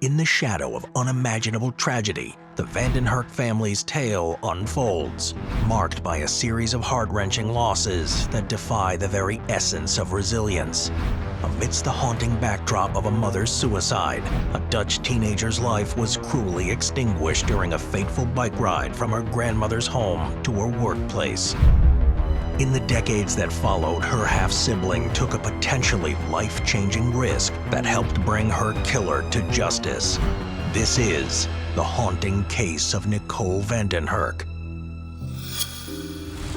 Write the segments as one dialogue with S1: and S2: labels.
S1: In the shadow of unimaginable tragedy, the Vanden Hurk family's tale unfolds, marked by a series of heart-wrenching losses that defy the very essence of resilience. Amidst the haunting backdrop of a mother's suicide, a Dutch teenager's life was cruelly extinguished during a fateful bike ride from her grandmother's home to her workplace. In the decades that followed, her half-sibling took a potentially life-changing risk that helped bring her killer to justice. This is the haunting case of Nicole Vanden Hurk.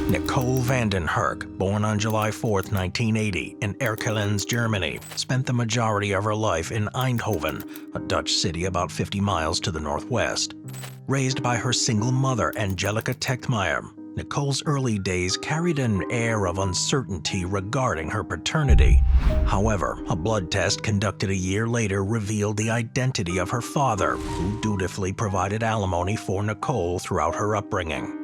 S1: Nicole Vanden Hurk, born on July 4, 1980, in Erkelenz, Germany, spent the majority of her life in Eindhoven, a Dutch city about 50 miles to the northwest. Raised by her single mother, Angelica Techtmeyer, Nicole's early days carried an air of uncertainty regarding her paternity. However, a blood test conducted a year later revealed the identity of her father, who dutifully provided alimony for Nicole throughout her upbringing.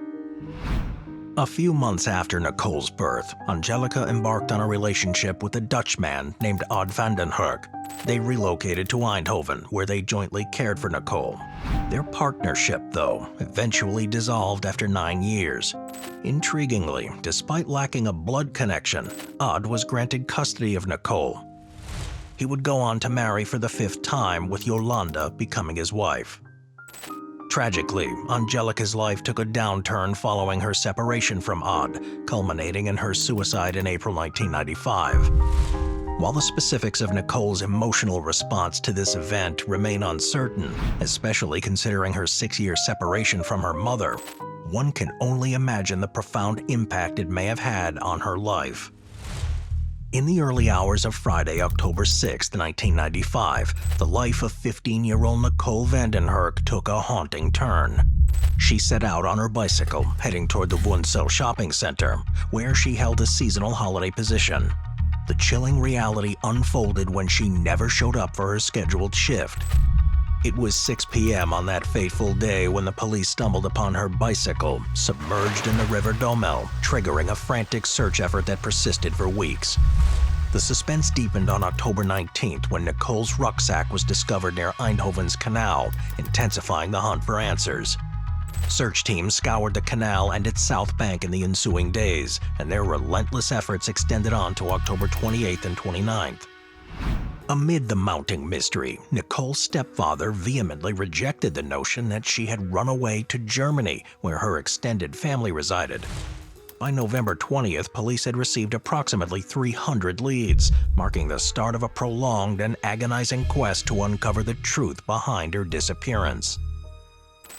S1: A few months after Nicole's birth, Angelica embarked on a relationship with a Dutchman named Odd Vanden Hurk. They relocated to Eindhoven, where they jointly cared for Nicole. Their partnership, though, eventually dissolved after 9 years. Intriguingly, despite lacking a blood connection, Odd was granted custody of Nicole. He would go on to marry for the 5th time, with Jolanda becoming his wife. Tragically, Angelica's life took a downturn following her separation from Odd, culminating in her suicide in April 1995. While the specifics of Nicole's emotional response to this event remain uncertain, especially considering her 6-year separation from her mother, one can only imagine the profound impact it may have had on her life. In the early hours of Friday, October 6, 1995, the life of 15-year-old Nicole Vanden Hurk took a haunting turn. She set out on her bicycle, heading toward the Woensel shopping center, where she held a seasonal holiday position. The chilling reality unfolded when she never showed up for her scheduled shift. It was 6 p.m. on that fateful day when the police stumbled upon her bicycle, submerged in the River Domel, triggering a frantic search effort that persisted for weeks. The suspense deepened on October 19th when Nicole's rucksack was discovered near Eindhoven's canal, intensifying the hunt for answers. Search teams scoured the canal and its south bank in the ensuing days, and their relentless efforts extended on to October 28th and 29th. Amid the mounting mystery, Nicole's stepfather vehemently rejected the notion that she had run away to Germany, where her extended family resided. By November 20th, police had received approximately 300 leads, marking the start of a prolonged and agonizing quest to uncover the truth behind her disappearance.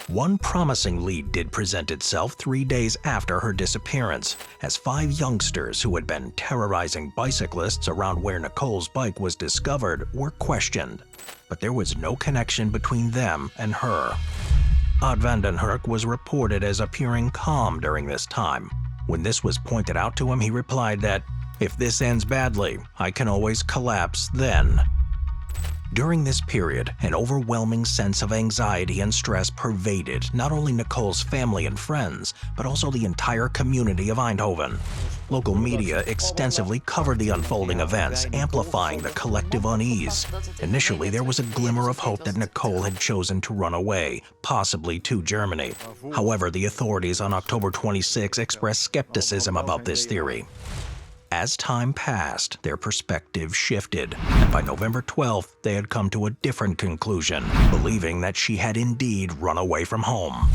S1: One promising lead did present itself 3 days after her disappearance, as 5 youngsters who had been terrorizing bicyclists around where Nicole's bike was discovered were questioned, but there was no connection between them and her. Odd Vanden Hurk was reported as appearing calm during this time. When this was pointed out to him, he replied that, "If this ends badly, I can always collapse then." During this period, an overwhelming sense of anxiety and stress pervaded not only Nicole's family and friends, but also the entire community of Eindhoven. Local media extensively covered the unfolding events, amplifying the collective unease. Initially, there was a glimmer of hope that Nicole had chosen to run away, possibly to Germany. However, the authorities on October 26 expressed skepticism about this theory. As time passed, their perspective shifted, and by November 12th, they had come to a different conclusion, believing that she had indeed run away from home.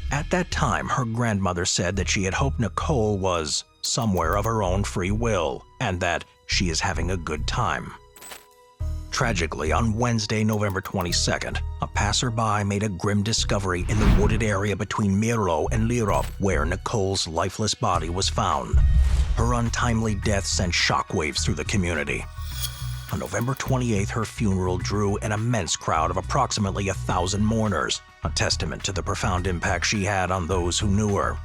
S1: At that time, her grandmother said that she had hoped Nicole was somewhere of her own free will, and that she is having a good time. Tragically, on Wednesday, November 22nd, a passerby made a grim discovery in the wooded area between Mierlo and Lierop, where Nicole's lifeless body was found. Her untimely death sent shockwaves through the community. On November 28th, her funeral drew an immense crowd of approximately 1,000 mourners, a testament to the profound impact she had on those who knew her.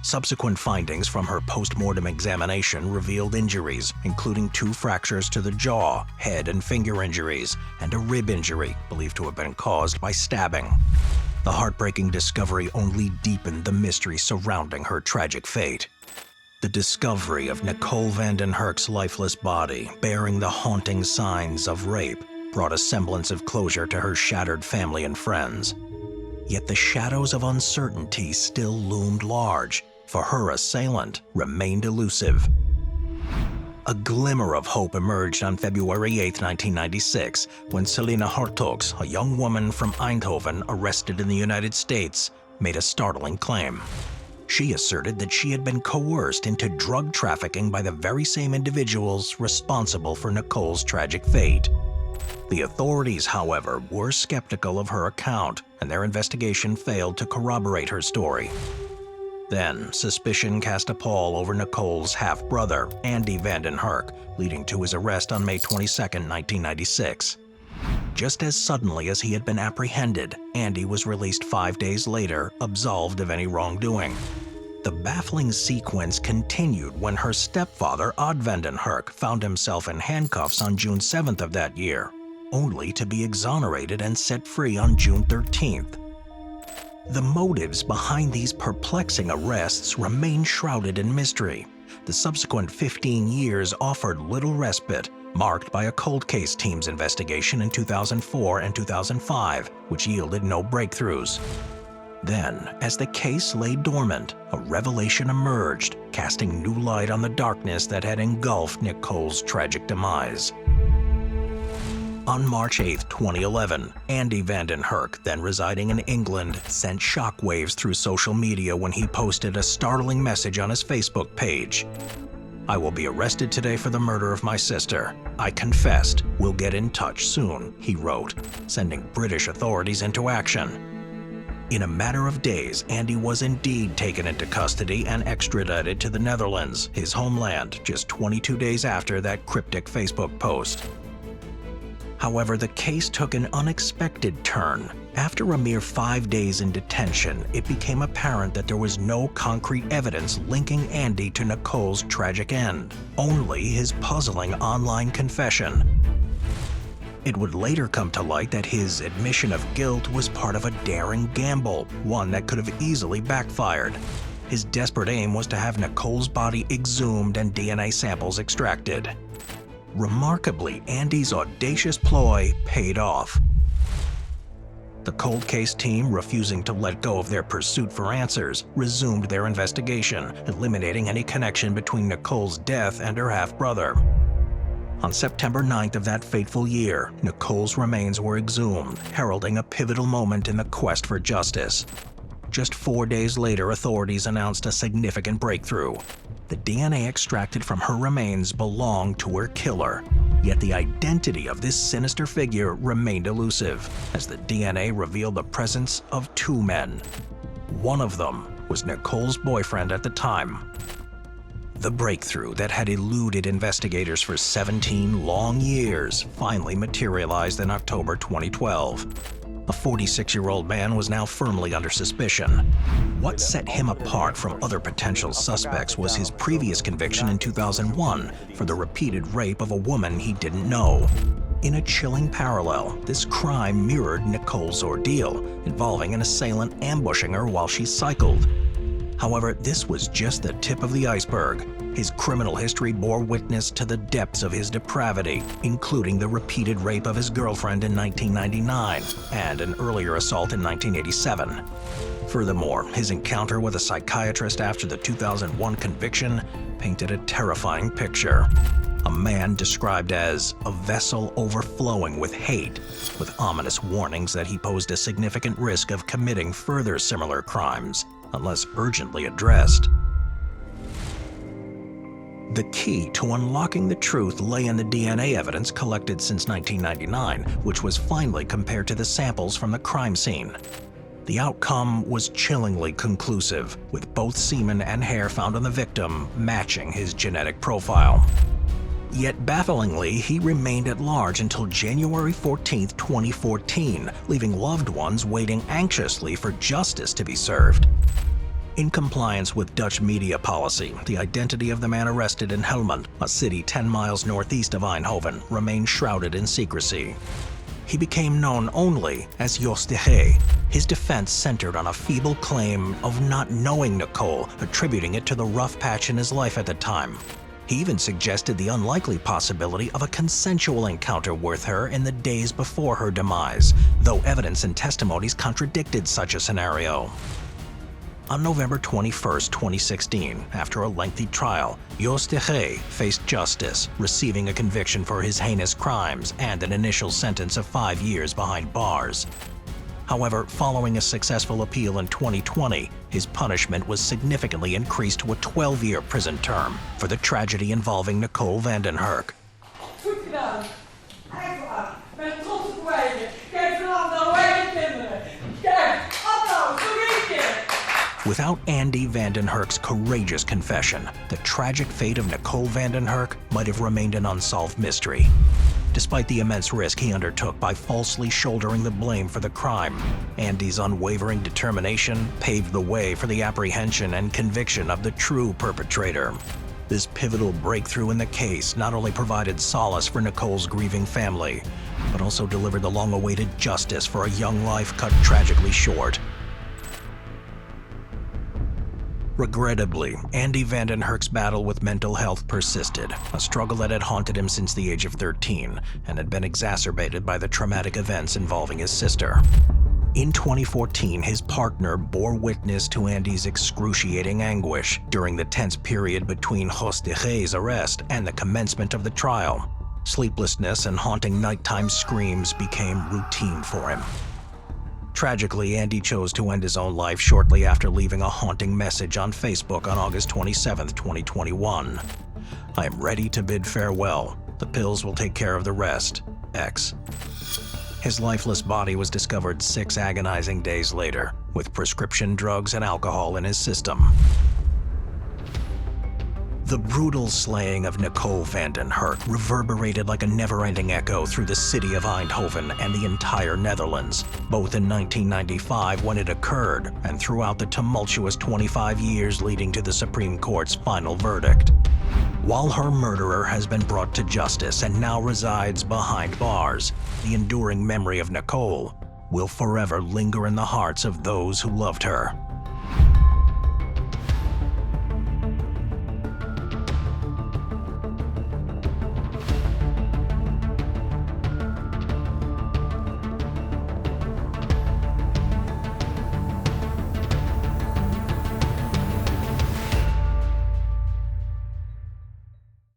S1: Subsequent findings from her post-mortem examination revealed injuries, including 2 fractures to the jaw, head and finger injuries, and a rib injury believed to have been caused by stabbing. The heartbreaking discovery only deepened the mystery surrounding her tragic fate. The discovery of Nicole Vanden Hurk's lifeless body, bearing the haunting signs of rape, brought a semblance of closure to her shattered family and friends. Yet the shadows of uncertainty still loomed large, for her assailant remained elusive. A glimmer of hope emerged on February 8, 1996, when Selina Hartogs, a young woman from Eindhoven arrested in the United States, made a startling claim. She asserted that she had been coerced into drug trafficking by the very same individuals responsible for Nicole's tragic fate. The authorities, however, were skeptical of her account, and their investigation failed to corroborate her story. Then, suspicion cast a pall over Nicole's half-brother, Andy Vanden Hurk, leading to his arrest on May 22, 1996. Just as suddenly as he had been apprehended, Andy was released 5 days later, absolved of any wrongdoing. The baffling sequence continued when her stepfather, Odd Vanden Hurk, found himself in handcuffs on June 7th of that year, only to be exonerated and set free on June 13th. The motives behind these perplexing arrests remain shrouded in mystery. The subsequent 15 years offered little respite, marked by a cold case team's investigation in 2004 and 2005, which yielded no breakthroughs. Then, as the case lay dormant, a revelation emerged, casting new light on the darkness that had engulfed Nicole's tragic demise. On March 8, 2011, Andy Vanden Hurk, then residing in England, sent shockwaves through social media when he posted a startling message on his Facebook page. "I will be arrested today for the murder of my sister. I confessed. We'll get in touch soon," he wrote, sending British authorities into action. In a matter of days, Andy was indeed taken into custody and extradited to the Netherlands, his homeland, just 22 days after that cryptic Facebook post. However, the case took an unexpected turn. After a mere 5 days in detention, it became apparent that there was no concrete evidence linking Andy to Nicole's tragic end, only his puzzling online confession. It would later come to light that his admission of guilt was part of a daring gamble, one that could have easily backfired. His desperate aim was to have Nicole's body exhumed and DNA samples extracted. Remarkably, Andy's audacious ploy paid off. The cold case team, refusing to let go of their pursuit for answers, resumed their investigation, eliminating any connection between Nicole's death and her half-brother. On September 9th of that fateful year, Nicole's remains were exhumed, heralding a pivotal moment in the quest for justice. Just 4 days later, authorities announced a significant breakthrough. The DNA extracted from her remains belonged to her killer. Yet the identity of this sinister figure remained elusive, as the DNA revealed the presence of 2 men. One of them was Nicole's boyfriend at the time. The breakthrough that had eluded investigators for 17 long years finally materialized in October 2012. A 46-year-old man was now firmly under suspicion. What set him apart from other potential suspects was his previous conviction in 2001 for the repeated rape of a woman he didn't know. In a chilling parallel, this crime mirrored Nicole's ordeal, involving an assailant ambushing her while she cycled. However, this was just the tip of the iceberg. His criminal history bore witness to the depths of his depravity, including the repeated rape of his girlfriend in 1999 and an earlier assault in 1987. Furthermore, his encounter with a psychiatrist after the 2001 conviction painted a terrifying picture. A man described as a vessel overflowing with hate, with ominous warnings that he posed a significant risk of committing further similar crimes, unless urgently addressed. The key to unlocking the truth lay in the DNA evidence collected since 1999, which was finally compared to the samples from the crime scene. The outcome was chillingly conclusive, with both semen and hair found on the victim matching his genetic profile. Yet bafflingly, he remained at large until January 14, 2014, leaving loved ones waiting anxiously for justice to be served. In compliance with Dutch media policy, the identity of the man arrested in Helmond, a city 10 miles northeast of Eindhoven, remained shrouded in secrecy. He became known only as Jos de G. His defense centered on a feeble claim of not knowing Nicole, attributing it to the rough patch in his life at the time. He even suggested the unlikely possibility of a consensual encounter with her in the days before her demise, though evidence and testimonies contradicted such a scenario. On November 21, 2016, after a lengthy trial, Jos de G faced justice, receiving a conviction for his heinous crimes and an initial sentence of 5 years behind bars. However, following a successful appeal in 2020, his punishment was significantly increased to a 12-year prison term for the tragedy involving Nicole van den Hurk.
S2: Goed gedaan. Echt waar. Met trots op wijzen. Kijk vanaf naar wijze kinderen. Kijk, applaus, nog één keer.
S1: Without Andy van den Hurk's courageous confession, the tragic fate of Nicole van den Hurk might have remained an unsolved mystery. Despite the immense risk he undertook by falsely shouldering the blame for the crime, Andy's unwavering determination paved the way for the apprehension and conviction of the true perpetrator. This pivotal breakthrough in the case not only provided solace for Nicole's grieving family, but also delivered the long-awaited justice for a young life cut tragically short. Regrettably, Andy van den Hurk's battle with mental health persisted, a struggle that had haunted him since the age of 13 and had been exacerbated by the traumatic events involving his sister. In 2014, his partner bore witness to Andy's excruciating anguish during the tense period between Jos de G's arrest and the commencement of the trial. Sleeplessness and haunting nighttime screams became routine for him. Tragically, Andy chose to end his own life shortly after leaving a haunting message on Facebook on August 27, 2021. "I am ready to bid farewell. The pills will take care of the rest. X." His lifeless body was discovered 6 agonizing days later, with prescription drugs and alcohol in his system. The brutal slaying of Nicole van den Hurk reverberated like a never-ending echo through the city of Eindhoven and the entire Netherlands, both in 1995 when it occurred and throughout the tumultuous 25 years leading to the Supreme Court's final verdict. While her murderer has been brought to justice and now resides behind bars, the enduring memory of Nicole will forever linger in the hearts of those who loved her.